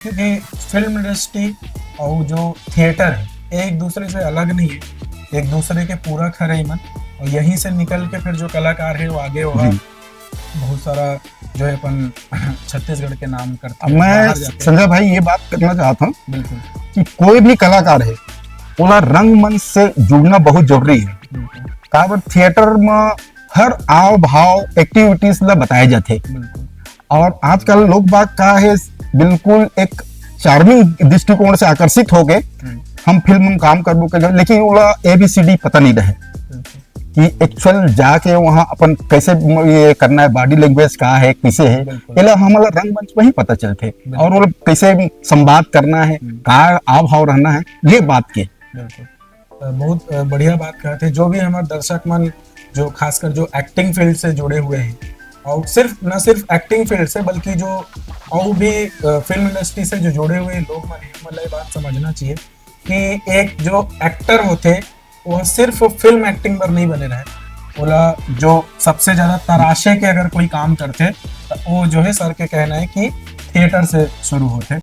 क्योंकि film industry और जो थिएटर है एक दूसरे से अलग नहीं है, एक दूसरे के पूरक है रही मन। और यहीं से निकल के फिर जो कलाकार है वो आगे वहाँ जी। बहुत सारा जो है अपन छत्तीसगढ़ के नाम करते अब हैं, मैं बाहर जाते हैं। संजय भाई ये बात करना चाहता हूँ बिल्कुल कि कोई भी कलाकार है ओला रंगमंच से जुड़ना बहुत जरूरी है। बिल्कुल काबर थिएटर में हर आव भाव एक्टिविटीज ला बताए जाते बिल्कुल और आजकल लोग बाग का है बिल्कुल एक चार्मिंग दृष्टिकोण से आकर्षित हो गए हम फिल्म में काम करबो के लेकिन ओला ABCD पता नहीं रहे बिल्कुल कि एक्चुअल जाके वहाँ अपन कैसे ये करना है, बॉडी लैंग्वेज का है कैसे है, बिल्कुल। एला हमारा रंगमंच में ही पता चलते और वो कैसे संवाद करना है, का आव भाव रहना है, ये बात के बिल्कुल। बहुत बढ़िया बात कहते, जो भी हमारे दर्शक मन जो खासकर जो एक्टिंग फील्ड से जुड़े हुए हैं और न सिर्फ एक्टिंग फील्ड से बल्कि जो और भी फिल्म इंडस्ट्री से जो जुड़े हुए लोग मन हैं, मतलब ये बात समझना चाहिए कि एक जो एक्टर होते वह सिर्फ फिल्म एक्टिंग पर नहीं बने रहे, बोला जो सबसे ज्यादा तराशे के अगर कोई काम करते तो वो जो है सर के कहना है कि थिएटर से शुरू होते।